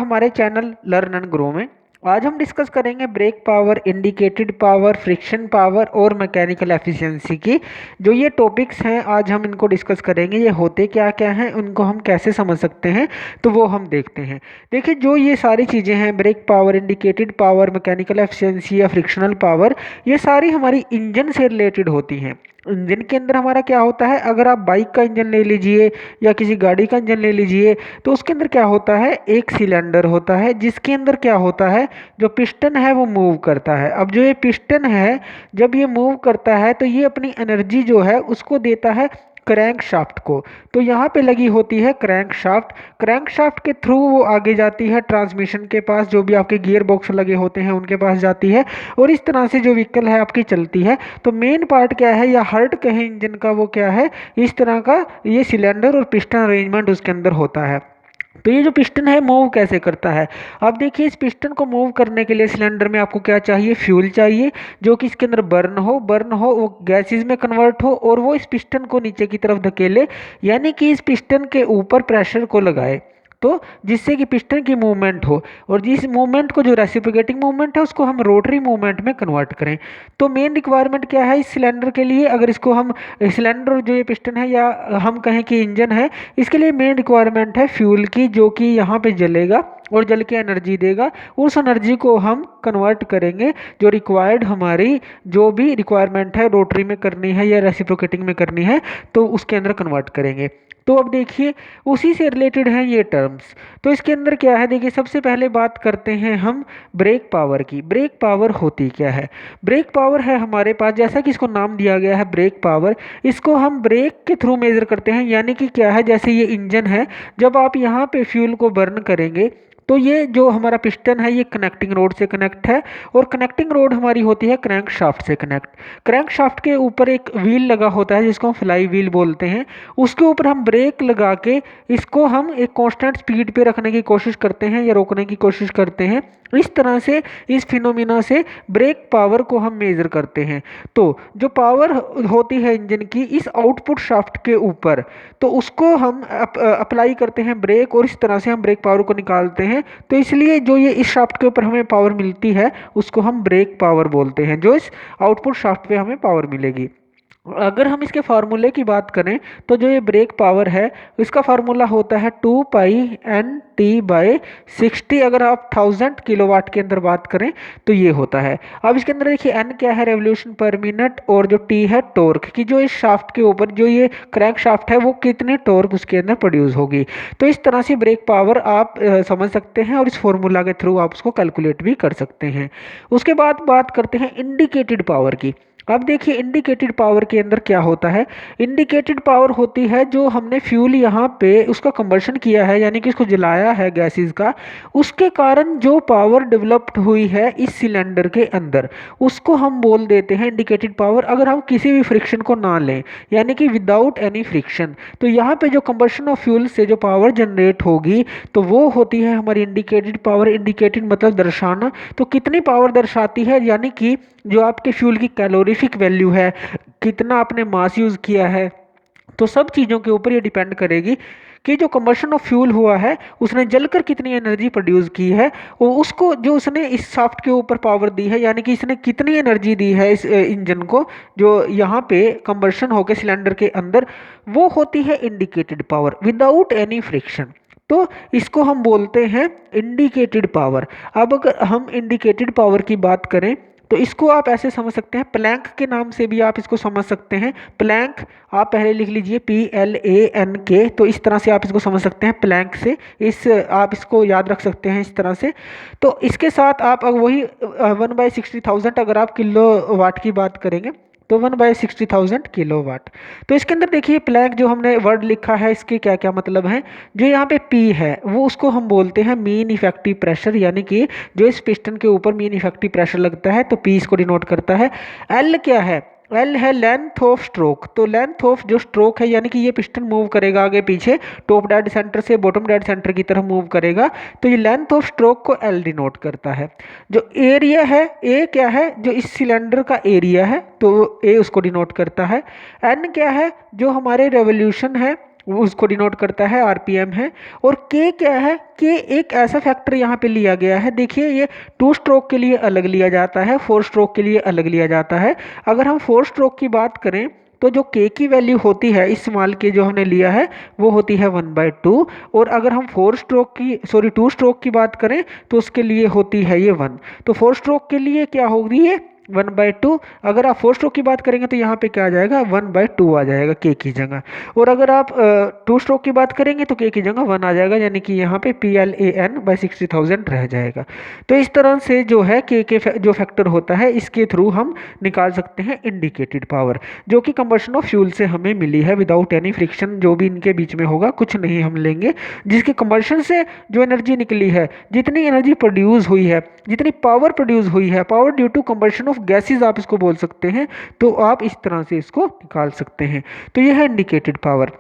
हमारे channel learn and grow में आज हम डिस्कस करेंगे brake power, indicated power, friction power और मैकेनिकल एफिशिएंसी की। जो ये टॉपिक्स हैं आज हम इनको डिस्कस करेंगे। ये होते क्या क्या हैं, उनको हम कैसे समझ सकते हैं, तो वो हम देखते हैं। देखिए, जो ये सारी चीज़ें हैं, brake power, indicated power, mechanical efficiency या फ्रिक्शनल पावर, ये सारी हमारी इंजन से रिलेटेड होती हैं। इंजन के अंदर हमारा क्या होता है, अगर आप बाइक का इंजन ले लीजिए या किसी गाड़ी का इंजन ले लीजिए, तो उसके अंदर क्या होता है, एक सिलेंडर होता है जिसके अंदर क्या होता है, जो पिस्टन है वो मूव करता है। अब जो ये पिस्टन है, जब ये मूव करता है तो ये अपनी एनर्जी जो है उसको देता है क्रैंक शाफ्ट को। तो यहाँ पे लगी होती है क्रैंक शाफ्ट। क्रैंक शाफ्ट के थ्रू वो आगे जाती है ट्रांसमिशन के पास, जो भी आपके गियर बॉक्स लगे होते हैं उनके पास जाती है, और इस तरह से जो व्हीकल है आपकी चलती है। तो मेन पार्ट क्या है, या हार्ट कहें इंजन का, वो क्या है, इस तरह का ये सिलेंडर और पिस्टन अरेंजमेंट उसके अंदर होता है। तो ये जो पिस्टन है मूव कैसे करता है, अब देखिए, इस पिस्टन को मूव करने के लिए सिलेंडर में आपको क्या चाहिए, फ्यूल चाहिए, जो कि इसके अंदर बर्न हो वो गैसेस में कन्वर्ट हो और वो इस पिस्टन को नीचे की तरफ धकेले, यानी कि इस पिस्टन के ऊपर प्रेशर को लगाए, तो जिससे कि पिस्टन की मूवमेंट हो, और जिस मूवमेंट को, जो रेसिप्रोकेटिंग मूवमेंट है, उसको हम रोटरी मूवमेंट में कन्वर्ट करें। तो मेन रिक्वायरमेंट क्या है इस सिलेंडर के लिए, अगर इसको हम, सिलेंडर जो ये पिस्टन है या हम कहें कि इंजन है, इसके लिए मेन रिक्वायरमेंट है फ्यूल की, जो कि यहाँ पे जलेगा और जल के एनर्जी देगा। उस एनर्जी को हम कन्वर्ट करेंगे, जो रिक्वायर्ड हमारी जो भी रिक्वायरमेंट है रोटरी में करनी है या रेसिप्रोकेटिंग में करनी है, तो उसके अंदर कन्वर्ट करेंगे। तो अब देखिए, उसी से रिलेटेड हैं ये टर्म्स। तो इसके अंदर क्या है, देखिए, सबसे पहले बात करते हैं हम ब्रेक पावर की। ब्रेक पावर होती क्या है, ब्रेक पावर है हमारे पास, जैसा कि इसको नाम दिया गया है ब्रेक पावर, इसको हम ब्रेक के थ्रू मेजर करते हैं। यानी कि क्या है, जैसे ये इंजन है, जब आप यहाँ पे फ्यूल को बर्न करेंगे तो ये जो हमारा पिस्टन है ये कनेक्टिंग रोड से कनेक्ट है, और कनेक्टिंग रोड हमारी होती है क्रैंक शाफ्ट से कनेक्ट। क्रैंक शाफ्ट के ऊपर एक व्हील लगा होता है जिसको हम फ्लाई व्हील बोलते हैं, उसके ऊपर हम ब्रेक लगा के इसको हम एक कांस्टेंट स्पीड पे रखने की कोशिश करते हैं या रोकने की कोशिश करते हैं। इस तरह से, इस फिनोमिना से ब्रेक पावर को हम मेजर करते हैं। तो जो पावर होती है इंजन की इस आउटपुट शाफ्ट के ऊपर, तो उसको हम अप्लाई करते हैं ब्रेक, और इस तरह से हम ब्रेक पावर को निकालते हैं। तो इसलिए जो ये इस शाफ्ट के ऊपर हमें पावर मिलती है उसको हम ब्रेक पावर बोलते हैं, जो इस आउटपुट शाफ्ट पे हमें पावर मिलेगी। अगर हम इसके फार्मूले की बात करें, तो जो ये ब्रेक पावर है इसका फार्मूला होता है 2π/N/T/60। अगर आप 1000 किलोवाट के अंदर बात करें तो ये होता है। अब इसके अंदर देखिए, N क्या है, रेवोल्यूशन पर मिनट, और जो T है टॉर्क की, जो इस शाफ्ट के ऊपर जो ये क्रैंक शाफ्ट है वो कितनी टॉर्क उसके अंदर प्रोड्यूस होगी। तो इस तरह से ब्रेक पावर आप समझ सकते हैं, और इस फॉर्मूला के थ्रू आप उसको कैलकुलेट भी कर सकते हैं। उसके बाद बात करते हैं इंडिकेटेड पावर की। अब देखिए, इंडिकेटेड पावर के अंदर क्या होता है, इंडिकेटेड पावर होती है जो हमने फ्यूल यहाँ पे उसका कंबर्शन किया है, यानी कि उसको जलाया है गैसेस का, उसके कारण जो पावर डेवलप्ड हुई है इस सिलेंडर के अंदर, उसको हम बोल देते हैं इंडिकेटेड पावर। अगर हम किसी भी फ्रिक्शन को ना लें, यानी कि विदाउट एनी फ्रिक्शन, तो यहाँ पे जो कंबर्शन ऑफ फ्यूल से जो पावर जनरेट होगी, तो वो होती है हमारी इंडिकेटेड पावर। इंडिकेटेड मतलब दर्शाना, तो कितनी पावर दर्शाती है, यानी कि जो आपके फ्यूल की कैलोरीफिक वैल्यू है, कितना आपने मास यूज़ किया है, तो सब चीज़ों के ऊपर ये डिपेंड करेगी कि जो कंबशन ऑफ फ्यूल हुआ है उसने जलकर कितनी एनर्जी प्रोड्यूस की है, और उसको जो उसने इस शाफ्ट के ऊपर पावर दी है, यानी कि इसने कितनी एनर्जी दी है इस इंजन को, जो यहाँ पे कंबशन होकर सिलेंडर के अंदर, वो होती है indicated power without any friction. तो इसको हम बोलते हैं इंडिकेटेड पावर। अब अगर हम इंडिकेटेड पावर की बात करें, तो इसको आप ऐसे समझ सकते हैं, प्लैंक के नाम से भी आप इसको समझ सकते हैं। प्लैंक आप पहले लिख लीजिए, PLANK, तो इस तरह से आप इसको समझ सकते हैं प्लैंक से, इस आप इसको याद रख सकते हैं इस तरह से। तो इसके साथ आप अगर वही 1/60,000 अगर आप किलो वाट की बात करेंगे, तो 1/60,000 किलोवाट। तो इसके अंदर देखिए, प्लैंक जो हमने वर्ड लिखा है इसके क्या क्या मतलब हैं। जो यहाँ पे P है वो उसको हम बोलते हैं मीन इफेक्टिव प्रेशर, यानी कि जो इस पिस्टन के ऊपर मीन इफेक्टिव प्रेशर लगता है, तो P इसको डिनोट करता है। L क्या है, एल है लेंथ ऑफ स्ट्रोक। तो लेंथ ऑफ जो स्ट्रोक है, यानी कि ये पिस्टन मूव करेगा आगे पीछे, टॉप डेड सेंटर से बॉटम डेड सेंटर की तरफ मूव करेगा, तो ये लेंथ ऑफ स्ट्रोक को एल डिनोट करता है। जो एरिया है, ए क्या है, जो इस सिलेंडर का एरिया है, तो ए उसको डिनोट करता है। एन क्या है, जो हमारे रेवोल्यूशन है वो उसको डिनोट करता है, आरपीएम है। और के क्या है, के एक ऐसा फैक्टर यहाँ पे लिया गया है, देखिए ये 2 स्ट्रोक के लिए अलग लिया जाता है, 4 स्ट्रोक के लिए अलग लिया जाता है। अगर हम 4 स्ट्रोक की बात करें तो जो के की वैल्यू होती है इस स्मॉल के जो हमने लिया है वो होती है 1/2। और अगर हम 2 स्ट्रोक की बात करें तो उसके लिए होती है ये 1। तो 4 स्ट्रोक के लिए क्या होगी ये 1/2। अगर आप 4 स्ट्रोक की बात करेंगे तो यहाँ पे क्या आ जाएगा 1/2 आ जाएगा के की जगह। और अगर आप 2 स्ट्रोक की बात करेंगे तो के की जगह 1 आ जाएगा, यानी कि यहाँ पे PLAN/60,000 रह जाएगा। तो इस तरह से जो है के जो फैक्टर होता है इसके थ्रू हम निकाल सकते हैं इंडिकेटेड पावर, जो कि कंबशन ऑफ फ्यूल से हमें मिली है विदाउट एनी फ्रिक्शन। जो भी इनके बीच में होगा कुछ नहीं हम लेंगे, जिसके कंबशन से जो एनर्जी निकली है, जितनी एनर्जी प्रोड्यूस हुई है, जितनी पावर प्रोड्यूस हुई है, power due to combustion of gases आप इसको बोल सकते हैं। तो आप इस तरह से इसको निकाल सकते हैं। तो यह है इंडिकेटेड पावर।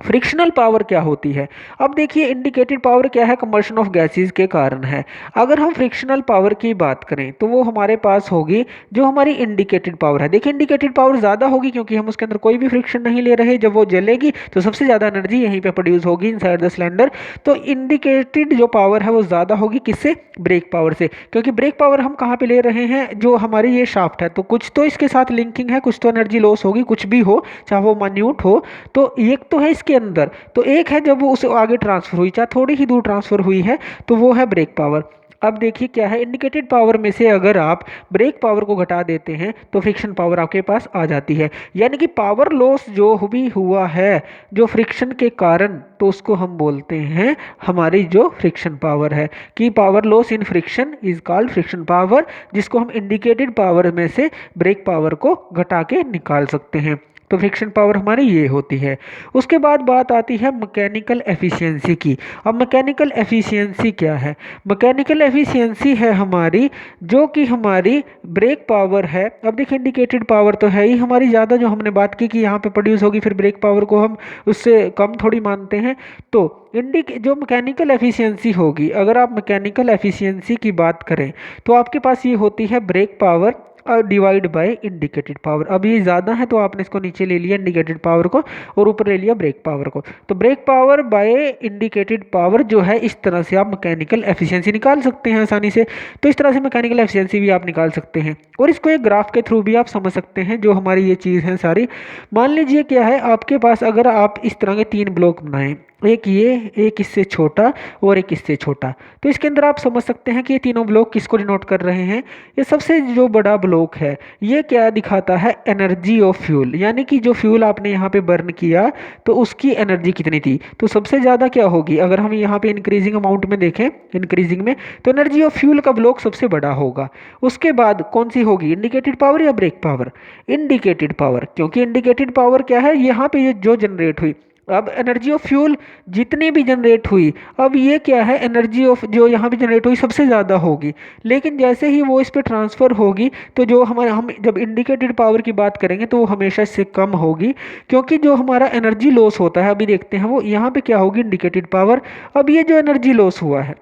फ्रिक्शनल पावर क्या होती है? अब देखिए इंडिकेटेड पावर क्या है, कंबशन ऑफ गैसेस के कारण है। अगर हम फ्रिक्शनल पावर की बात करें तो वो हमारे पास होगी जो हमारी इंडिकेटेड पावर है। देखिए इंडिकेटेड पावर ज़्यादा होगी क्योंकि हम उसके अंदर कोई भी फ्रिक्शन नहीं ले रहे। जब वो जलेगी तो सबसे ज़्यादा एनर्जी यहीं पे प्रोड्यूस होगी इनसाइड द सिलेंडर। तो इंडिकेटेड जो पावर है वो ज़्यादा होगी किससे, ब्रेक पावर से। क्योंकि ब्रेक पावर हम कहाँ पे ले रहे हैं, जो हमारी ये शाफ्ट है, तो कुछ तो इसके साथ लिंकिंग है, कुछ तो एनर्जी लॉस होगी, कुछ भी हो चाहे वो मान्यूट हो। तो एक तो है के अंदर, तो एक है जब वो उसे आगे ट्रांसफर हुई, चाहे थोड़ी ही दूर ट्रांसफर हुई है, तो वो है ब्रेक पावर। अब देखिए क्या है, इंडिकेटेड पावर में से अगर आप ब्रेक पावर को घटा देते हैं तो फ्रिक्शन पावर आपके पास आ जाती है। यानी कि पावर लॉस जो भी हुआ है जो फ्रिक्शन के कारण, तो उसको हम बोलते हैं हमारी जो फ्रिक्शन पावर है, कि power loss in friction is called friction power, जिसको हम इंडिकेटेड पावर में से ब्रेक पावर को घटा के निकाल सकते हैं। तो फ्रिक्शन पावर हमारी ये होती है। उसके बाद बात आती है मैकेनिकल एफिशिएंसी की। अब मैकेनिकल एफिशिएंसी क्या है? मैकेनिकल एफिशिएंसी है हमारी जो कि हमारी ब्रेक पावर है। अब देखिए इंडिकेटेड पावर तो है ही हमारी ज़्यादा, जो हमने बात की कि यहाँ पे प्रोड्यूस होगी, फिर ब्रेक पावर को हम उससे कम थोड़ी मानते हैं। तो जो मैकेनिकल एफिशिएंसी होगी, अगर आप मैकेनिकल एफिशिएंसी की बात करें तो आपके पास ये होती है brake power divide by indicated power. अब ये ज़्यादा है तो आपने इसको नीचे ले लिया इंडिकेटेड पावर को और ऊपर ले लिया ब्रेक पावर को। तो brake power by indicated power जो है, इस तरह से आप मैकेनिकल एफिशिएंसी निकाल सकते हैं आसानी से। तो इस तरह से मैकेनिकल एफिशिएंसी भी आप निकाल सकते हैं और इसको एक ग्राफ के थ्रू भी आप समझ सकते हैं। जो हमारी ये चीज़ है सारी, मान लीजिए क्या है आपके पास, अगर आप इस तरह के 3 ब्लॉक बनाएं, एक ये, एक इससे छोटा और एक इससे छोटा, तो इसके अंदर आप समझ सकते हैं कि ये तीनों ब्लॉक किसको डिनोट कर रहे हैं। ये सबसे जो बड़ा ब्लॉक है ये क्या दिखाता है, एनर्जी ऑफ फ्यूल, यानी कि जो फ्यूल आपने यहाँ पे बर्न किया तो उसकी एनर्जी कितनी थी। तो सबसे ज़्यादा क्या होगी, अगर हम यहाँ पे इंक्रीजिंग अमाउंट में देखें, इंक्रीजिंग में, तो एनर्जी ऑफ फ्यूल का ब्लॉक सबसे बड़ा होगा। उसके बाद कौन सी होगी, इंडिकेटेड पावर या ब्रेक पावर? इंडिकेटेड पावर, क्योंकि इंडिकेटेड पावर क्या है, यहाँ पे ये जो जनरेट हुई, अब एनर्जी ऑफ फ्यूल जितनी भी जनरेट हुई, अब ये क्या है, एनर्जी ऑफ जो यहाँ पे जनरेट हुई सबसे ज़्यादा होगी। लेकिन जैसे ही वो इस पे ट्रांसफ़र होगी तो जो हम जब इंडिकेटेड पावर की बात करेंगे तो वो हमेशा इससे कम होगी, क्योंकि जो हमारा एनर्जी लॉस होता है, अभी देखते हैं वो यहाँ पे क्या होगी, इंडिकेटेड पावर। अब ये जो एनर्जी लॉस हुआ है,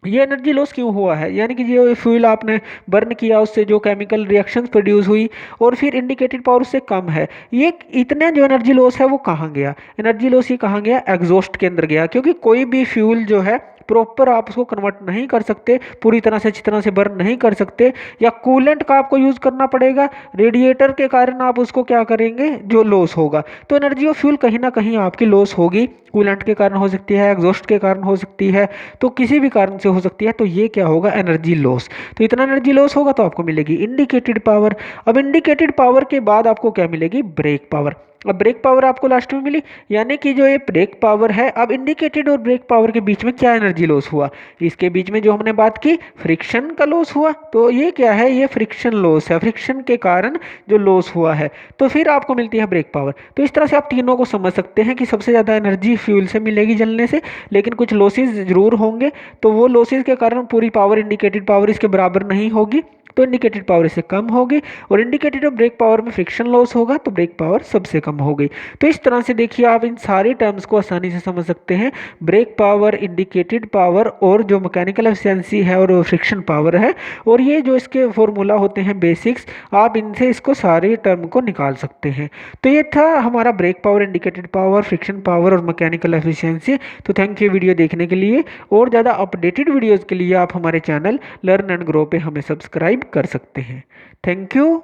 ये एनर्जी लॉस क्यों हुआ है, यानी कि जो फ्यूल आपने बर्न किया उससे जो केमिकल रिएक्शंस प्रोड्यूस हुई और फिर इंडिकेटेड पावर उससे कम है, ये इतना जो एनर्जी लॉस है वो कहाँ गया, एनर्जी लॉस ये कहाँ गया, एग्जॉस्ट के अंदर गया। क्योंकि कोई भी फ्यूल जो है प्रॉपर आप उसको कन्वर्ट नहीं कर सकते, पूरी तरह से अच्छी तरह से बर्न नहीं कर सकते, या कूलेंट का आपको यूज़ करना पड़ेगा, रेडिएटर के कारण आप उसको क्या करेंगे, जो लॉस होगा। तो एनर्जी ऑफ फ्यूल कहीं ना कहीं आपकी लॉस होगी, कूलेंट के कारण हो सकती है, एग्जॉस्ट के कारण हो सकती है, तो किसी भी कारण से हो सकती है। तो ये क्या होगा, एनर्जी लॉस। तो इतना एनर्जी लॉस होगा तो आपको मिलेगी इंडिकेटेड पावर। अब इंडिकेटेड पावर के बाद आपको क्या मिलेगी, ब्रेक पावर। अब ब्रेक पावर आपको लास्ट में मिली, यानी कि जो ये ब्रेक पावर है, अब इंडिकेटेड और ब्रेक पावर के बीच में क्या एनर्जी लॉस हुआ, इसके बीच में जो हमने बात की फ्रिक्शन का लॉस हुआ। तो ये क्या है, ये फ्रिक्शन लॉस है, फ्रिक्शन के कारण जो लॉस हुआ है, तो फिर आपको मिलती है ब्रेक पावर। तो इस तरह से आप तीनों को समझ सकते हैं कि सबसे ज़्यादा एनर्जी फ्यूल से मिलेगी जलने से, लेकिन कुछ लॉसेज जरूर होंगे। तो वो लॉसेज के कारण पूरी पावर, इंडिकेटेड पावर इसके बराबर नहीं होगी, तो इंडिकेटेड पावर इससे कम होगी, और इंडिकेटेड और ब्रेक पावर में फ्रिक्शन लॉस होगा तो ब्रेक पावर सबसे कम होगी। तो इस तरह से देखिए आप इन सारे टर्म्स को आसानी से समझ सकते हैं। ब्रेक पावर, इंडिकेटेड पावर और जो मैकेनिकल एफिशिएंसी है और फ्रिक्शन पावर है, और ये जो इसके फॉर्मूला होते हैं बेसिक्स, आप इनसे इसको सारे टर्म को निकाल सकते हैं। तो ये था हमारा brake power, indicated power, friction power और मैकेनिकल एफिशिएंसी। तो थैंक यू वीडियो देखने के लिए। और ज़्यादा अपडेटेड वीडियोज़ के लिए आप हमारे चैनल लर्न एंड ग्रो पे हमें सब्सक्राइब कर सकते हैं। Thank you.